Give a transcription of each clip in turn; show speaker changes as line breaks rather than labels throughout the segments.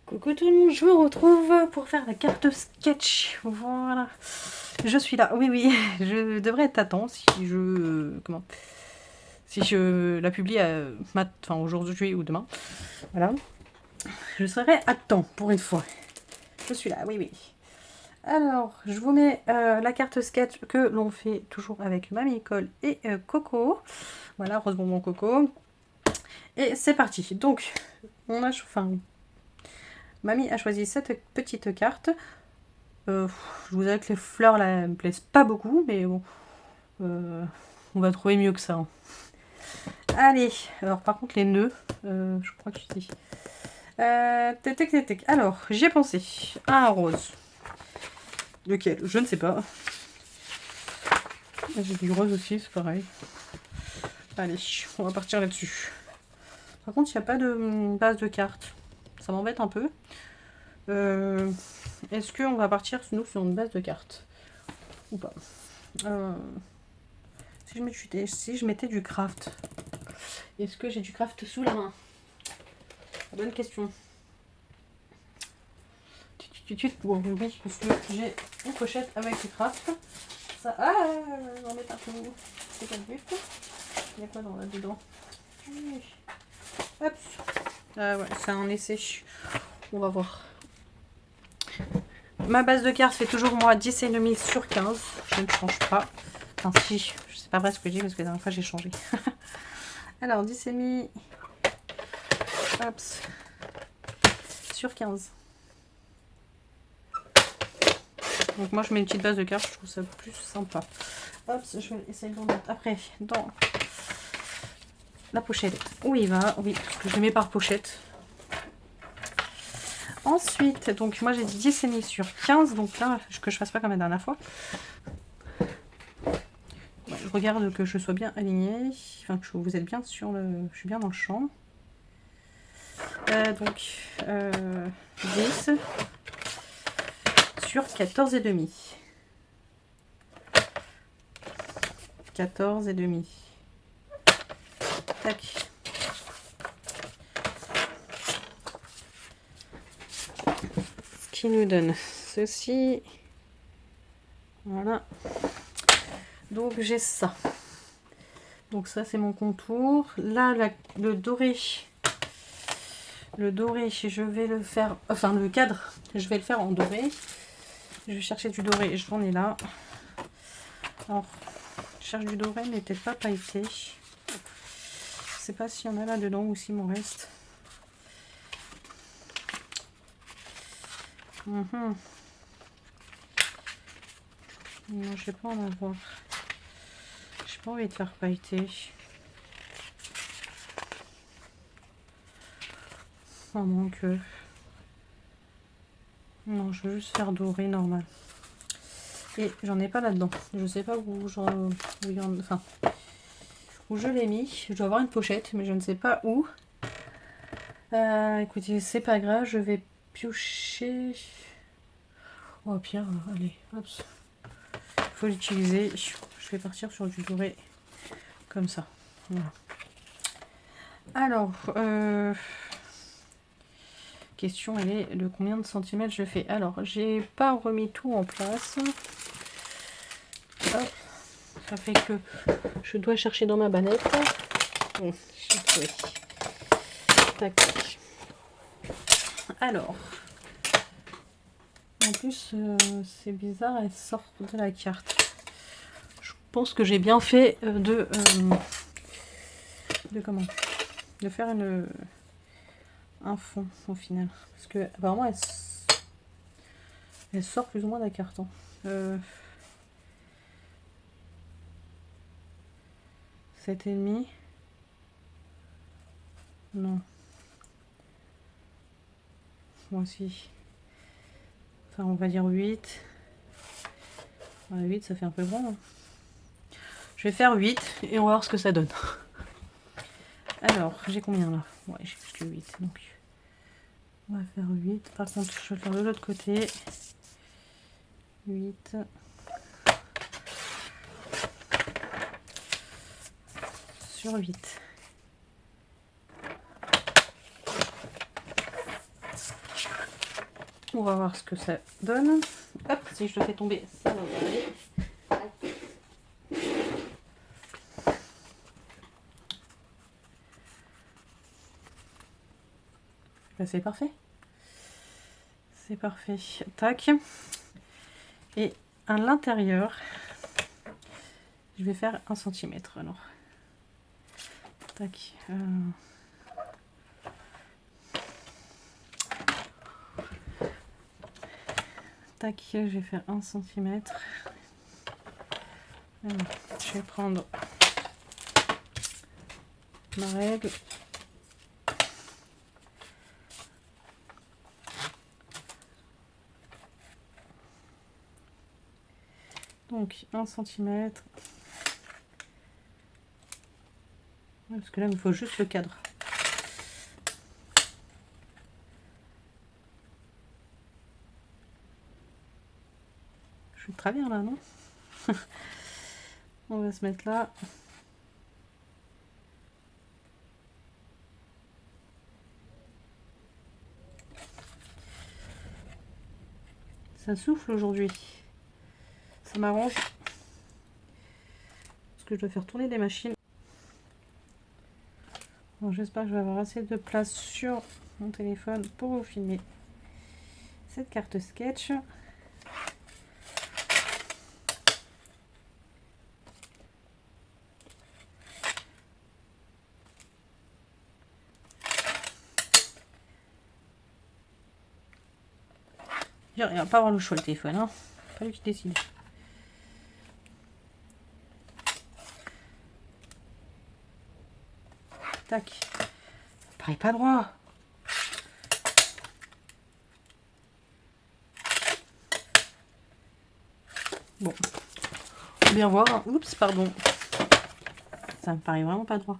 Coucou tout le monde, je vous retrouve pour faire la carte sketch. Voilà. Je suis là. Oui, oui, je devrais être à temps si je... comment? Si je la publie enfin, aujourd'hui ou demain. Voilà. Je serai à temps pour une fois. Je suis là, oui, oui. Alors, je vous mets la carte sketch que l'on fait toujours avec Mamie École et Coco. Voilà, Rose Bonbon Coco. Et c'est parti. Donc, on a... Enfin, Mamie a choisi cette petite carte. Je vous avoue que les fleurs là me plaisent pas beaucoup, mais bon, on va trouver mieux que ça. Hein. Allez, alors par contre les nœuds, je crois que je sais. Alors, j'y ai pensé. Un rose. Lequel? Je ne sais pas. J'ai du rose aussi, c'est pareil. Allez, on va partir là-dessus. Par contre, il n'y a pas de base de carte. Ça m'embête un peu. Est-ce qu'on va partir, nous, sur une base de carte? Ou pas si je mettais du craft, est-ce que j'ai du craft sous la main? Bonne question. Bon, oui, parce que j'ai une pochette avec du craft. Ça, on va mettre un peu de c'est pas de buste. Il y a quoi là-dedans? Hop. Ouais, c'est un essai. On va voir. Ma base de cartes fait toujours moi 10,5 sur 15. Je ne change pas. Enfin, si, je sais pas vrai ce que j'ai parce que la dernière fois j'ai changé. Alors, 10,5 hop, sur 15. Donc moi je mets une petite base de cartes, je trouve ça plus sympa. Hop, je vais essayer de le mettre après dans la pochette. Où il va? Oui, parce que je le mets par pochette. Ensuite, donc moi j'ai dit 10,5 sur 15, donc là, que je fasse pas comme la dernière fois. Ouais, je regarde que je sois bien alignée, enfin que vous êtes bien sur le... Je suis bien dans le champ. Donc 10 sur 14,5. 14,5. Tac. Ce qui nous donne ceci. Voilà. Donc j'ai ça. Donc ça c'est mon contour. Là le doré. Le doré, je vais le faire. Enfin le cadre, je vais le faire en doré. Je vais chercher du doré et j'en ai là. Alors, je cherche du doré mais peut-être pas pailleté. Je sais pas s'il y en a là dedans ou s'il m'en reste. Non, je vais pas en avoir. J'ai pas envie de faire pailleter. À moins que... Non, je veux juste faire doré normal. Et j'en ai pas là-dedans. Je sais pas où je l'ai mis. Je dois avoir une pochette, mais je ne sais pas où. Écoutez, c'est pas grave, je vais piocher. Oh pire, allez, hop. Il faut l'utiliser. Je vais partir sur du doré comme ça. Voilà. Alors, question, elle est de combien de centimètres je fais? Alors, j'ai pas remis tout en place. Hop. Ça fait que je dois chercher dans ma banette. Bon, j'ai trouvé. Tac. Alors, en plus, c'est bizarre, elle sort de la carte. Je pense que j'ai bien fait de faire un fond au final. Parce que apparemment, elle sort plus ou moins de la carte. Hein. 7,5. Non. Moi aussi. Enfin, on va dire 8. 8, ça fait un peu grand. Hein. Je vais faire 8 et on va voir ce que ça donne. Alors, j'ai combien là? Ouais, j'ai plus que 8. Donc, on va faire 8. Par contre, je vais faire de l'autre côté. 8. Sur 8. On va voir ce que ça donne. Hop, si je le fais tomber, ça va aller. Ben, c'est parfait. C'est parfait. Tac. Et à l'intérieur, je vais faire 1 cm. Alors, tac. Tac, je vais faire 1 cm. Alors, je vais prendre ma règle. Donc 1 cm. Parce que là, il me faut juste le cadre. Je suis de travers là, non? On va se mettre là. Ça souffle aujourd'hui. Ça m'arrange. Parce que je dois faire tourner des machines. Bon, j'espère que je vais avoir assez de place sur mon téléphone pour vous filmer cette carte sketch. Il va pas avoir le choix le téléphone, hein. Pas lui qui décide. Tac. Pareil, pas droit. Bon. Faut bien voir. Hein. Oups, pardon. Ça me paraît vraiment pas droit.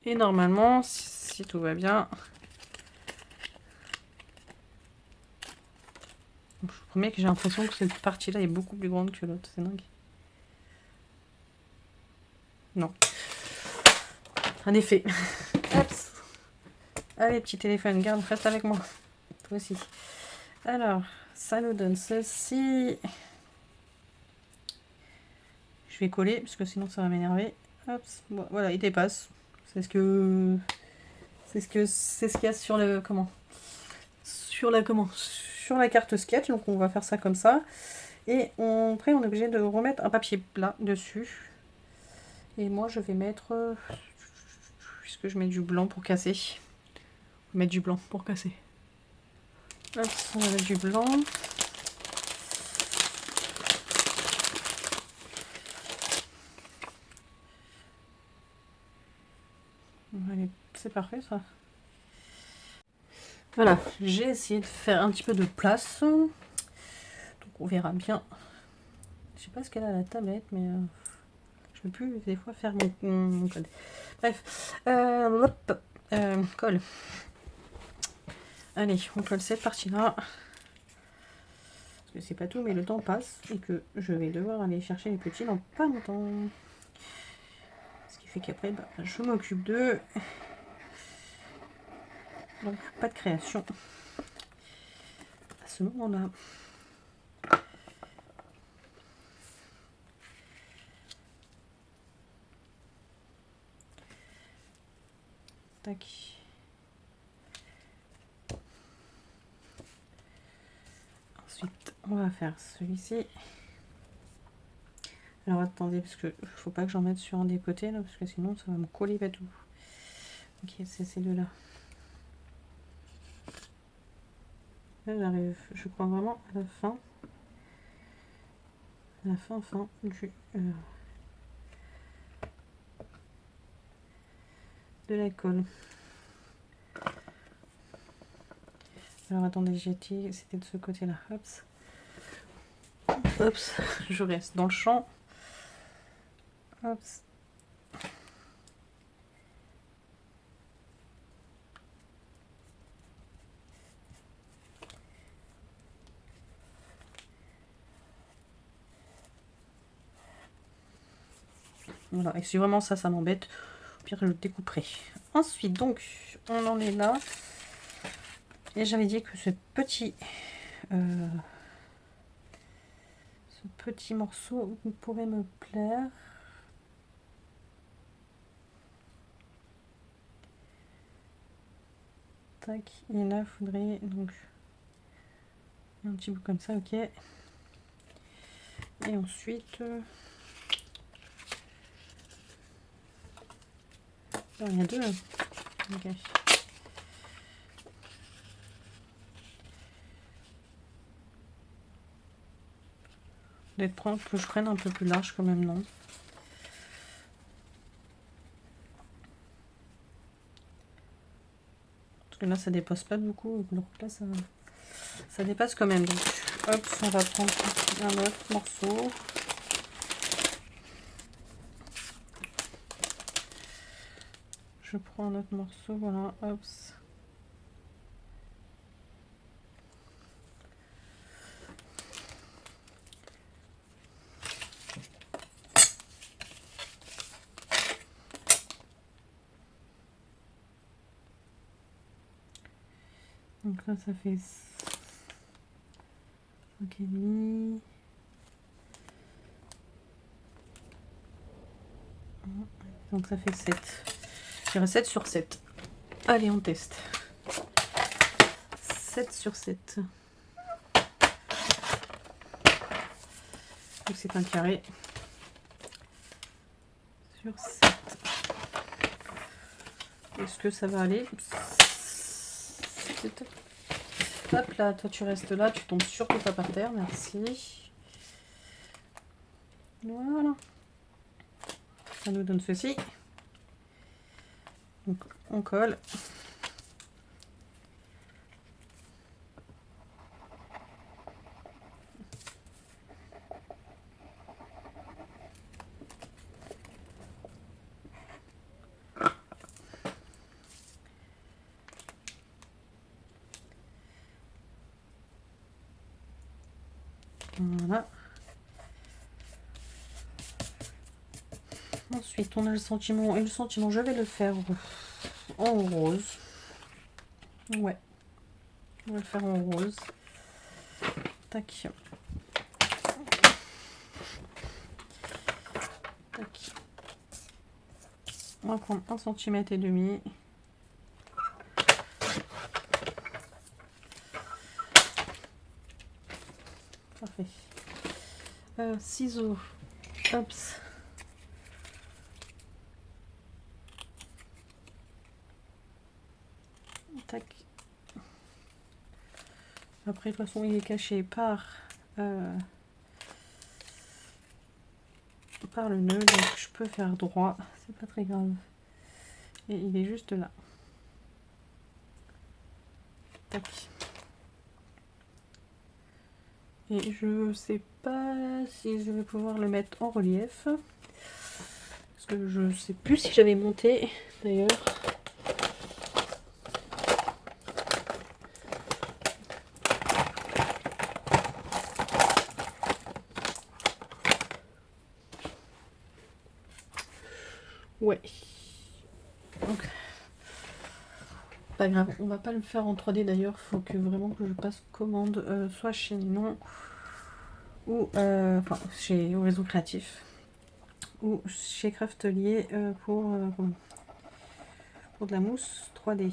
Et normalement, si tout va bien, je vous promets que j'ai l'impression que cette partie-là est beaucoup plus grande que l'autre. C'est dingue. Non. Un effet. Oups. Allez, petit téléphone, garde, reste avec moi. Toi aussi. Alors, ça nous donne ceci. Je vais coller, parce que sinon ça va m'énerver. Hop, bon, voilà, il dépasse. C'est ce qu'il y a sur le sur la carte sketch. Donc on va faire ça comme ça. Et après on est obligé de remettre un papier plat dessus. Et moi je vais mettre, puisque je mets du blanc pour casser. Je vais mettre du blanc pour casser. Hop, on va mettre du blanc. Allez, c'est parfait ça. Voilà, j'ai essayé de faire un petit peu de place. Donc on verra bien. Je sais pas ce qu'elle a la tablette, mais je peux plus des fois faire mon code. Bref, hop, colle. Allez, on colle cette partie-là. Parce que c'est pas tout, mais le temps passe et que je vais devoir aller chercher les petits dans pas longtemps. Ce qui fait qu'après, bah, je m'occupe d'eux. Donc, pas de création à ce moment-là. Tac. Ensuite, on va faire celui-ci. Alors attendez, parce que faut pas que j'en mette sur un des côtés là, parce que sinon ça va me coller pas tout. Ok, c'est ces deux-là. Là j'arrive, je crois vraiment à la fin. La fin du de la colle. Alors attendez, c'était de ce côté-là. Hop. Hop, je reste dans le champ. Hop. Voilà, et si vraiment ça m'embête, au pire je le découperai. Ensuite, donc, on en est là. Et j'avais dit que ce petit morceau pourrait me plaire. Tac, et là, il faudrait donc un petit bout comme ça, ok. Et ensuite, il y a deux. Ok. D'être prendre que je prenne un peu plus large quand même, non? Parce que là, ça dépasse pas beaucoup. Donc là, ça dépasse quand même. Donc, hop, on va prendre un autre morceau. Je prends un autre morceau, voilà, hop. Donc là, ça fait 5,5. Donc ça fait 7. Je dirais 7 sur 7. Allez, on teste. 7 sur 7. Donc c'est un carré. Sur 7. Est-ce que ça va aller? Hop là, toi tu restes là, tu tombes surtout pas par terre, merci. Voilà. Ça nous donne ceci. Donc on colle. Voilà. Ensuite, on a le sentiment. Et le sentiment, je vais le faire en rose. Ouais. On va le faire en rose. Tac. Tac. On va prendre 1,5 cm. Parfait. Ciseaux. Hop. Tac. Après, de toute façon, il est caché par le nœud, donc je peux faire droit, c'est pas très grave. Et il est juste là. Tac. Et je sais pas si je vais pouvoir le mettre en relief. Parce que je sais plus si j'avais monté d'ailleurs. Ouais. Donc, pas grave, on va pas le faire en 3D d'ailleurs. Faut que vraiment que je passe commande soit chez Non ou enfin chez au réseau créatif ou chez Craftelier pour de la mousse 3D.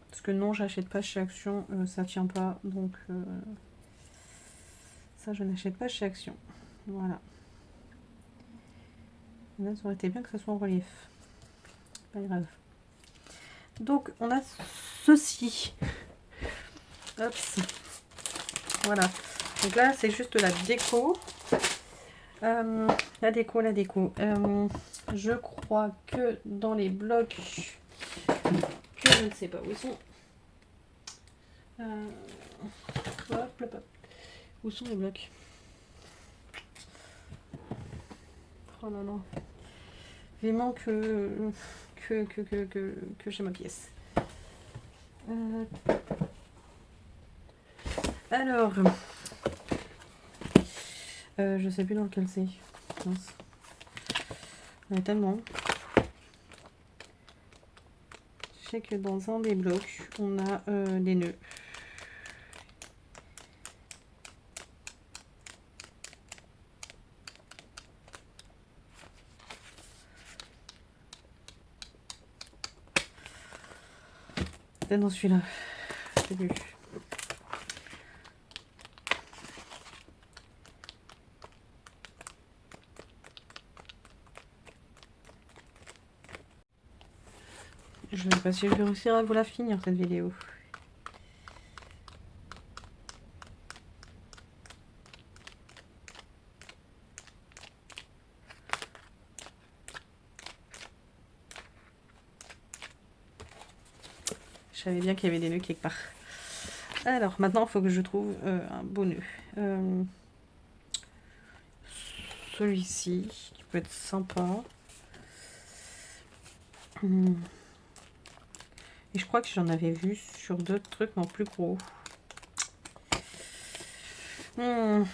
Parce que non, j'achète pas chez Action, ça tient pas, donc ça je n'achète pas chez Action. Voilà. Là, ça aurait été bien que ça soit en relief. Pas grave. Donc on a ceci. Hop. Voilà. Donc là c'est juste la déco. La déco. Je crois que dans les blocs, que je ne sais pas où ils sont. Hop, hop, hop. Où sont les blocs? Oh là là. Vivement que j'ai ma pièce. Alors, je sais plus dans lequel c'est. Mince. Il y en a tellement. Je sais que dans un des blocs, on a des nœuds. Peut-être dans celui-là. Je sais plus. Je ne sais pas si je vais réussir à vous la finir cette vidéo. Je savais bien qu'il y avait des nœuds quelque part. Alors maintenant, il faut que je trouve un beau nœud. Celui-ci, qui peut être sympa. Et je crois que j'en avais vu sur d'autres trucs, mais en plus gros. Est-ce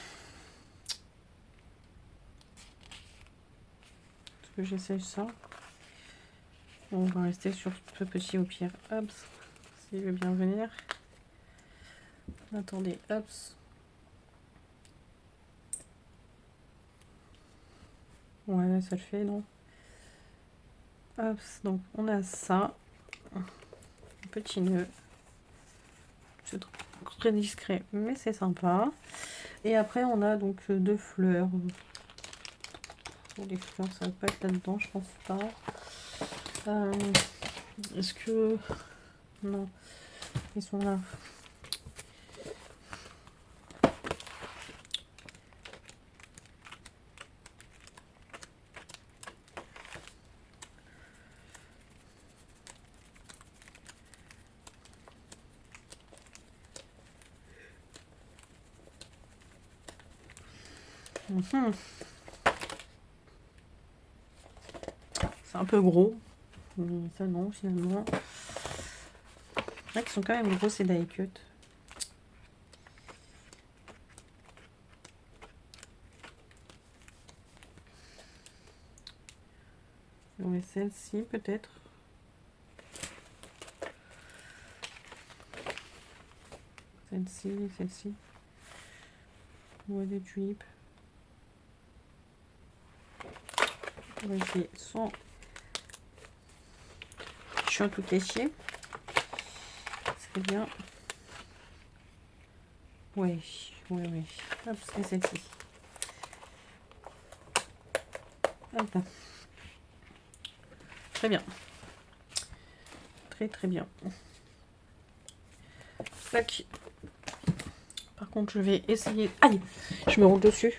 que j'essaye ça? On va rester sur ce petit au pire. Hop, s'il veut bien venir. Attendez, hop. Ouais, ça le fait, non? Hop, donc on a ça. Un petit nœud. C'est très discret, mais c'est sympa. Et après, on a donc deux fleurs. Les fleurs, ça va pas être là-dedans, je pense pas. Est-ce que... Non, ils sont là. C'est un peu gros. Mais ça non, finalement. C'est vrai qu'ils sont quand même gros, ces die cut. Ouais, celle-ci peut-être. Celle-ci, celle-ci. Ouais, des tulipes. On va essayer sans chiant tout léché. C'est bien. Ouais, ouais, ouais. Hop, c'est celle-ci. Hop là. Très bien. Très très bien. Tac. Par contre, je vais essayer... Aïe, je me roule dessus.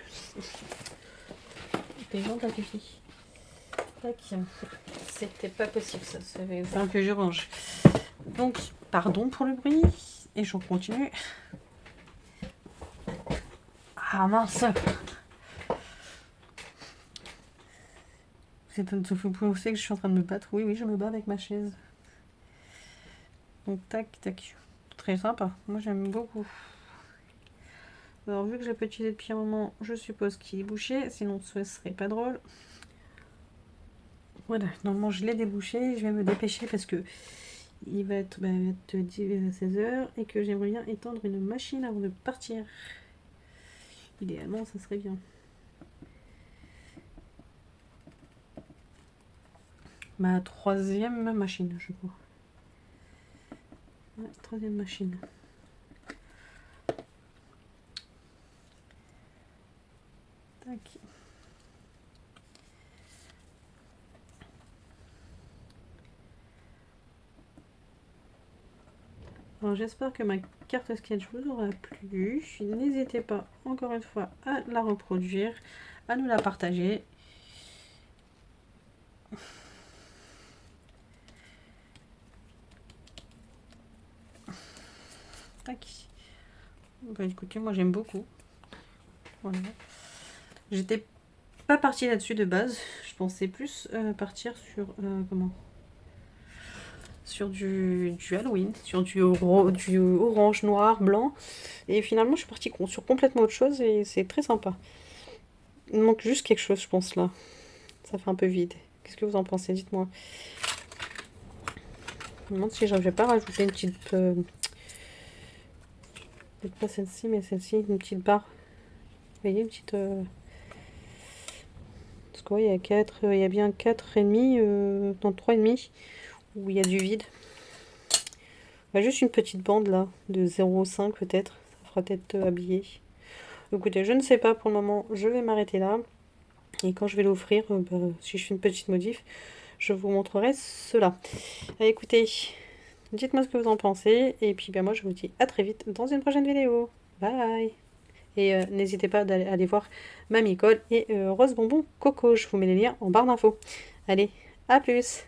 T'es gentil, ta fille. Tac. C'était pas possible, ça. Ça avait fait que je range. Donc, pardon pour le bruit. Et j'en continue. Ah mince. Vous pensez que je suis en train de me battre? Oui, oui, je me bats avec ma chaise. Donc, tac, tac. Très sympa. Moi, j'aime beaucoup. Alors, vu que je l'ai pas utilisé depuis un moment, je suppose qu'il est bouché. Sinon, ce serait pas drôle. Voilà, normalement, je l'ai débouché. Je vais me dépêcher parce que il va être 16h et que j'aimerais bien étendre une machine avant de partir. Idéalement, ça serait bien. Ma troisième machine, je crois. Ouais, troisième machine. Tac. Alors j'espère que ma carte sketch vous aura plu. N'hésitez pas encore une fois à la reproduire, à nous la partager. Tac. Bah écoutez, moi j'aime beaucoup. Voilà. J'étais pas partie là-dessus de base. Je pensais plus partir sur comment sur du Halloween, sur du orange, noir, blanc. Et finalement, je suis partie sur complètement autre chose et c'est très sympa. Il manque juste quelque chose, je pense, là. Ça fait un peu vide. Qu'est-ce que vous en pensez? Dites-moi. Je me demande si je vais pas rajouter une petite... peut-être pas celle-ci, mais celle-ci, une petite barre. Vous voyez, une petite... Parce que ouais, il y a 4, il y a bien 4,5, non 3,5, où il y a du vide. Bah, juste une petite bande là, de 0,5 peut-être. Ça fera peut-être habillé. Écoutez, je ne sais pas pour le moment, je vais m'arrêter là. Et quand je vais l'offrir, bah, si je fais une petite modif, je vous montrerai cela. Écoutez, dites-moi ce que vous en pensez. Et puis bah, moi je vous dis à très vite dans une prochaine vidéo. Bye. Et n'hésitez pas à aller voir Mamie Cole et Rose Bonbon Coco. Je vous mets les liens en barre d'infos. Allez, à plus.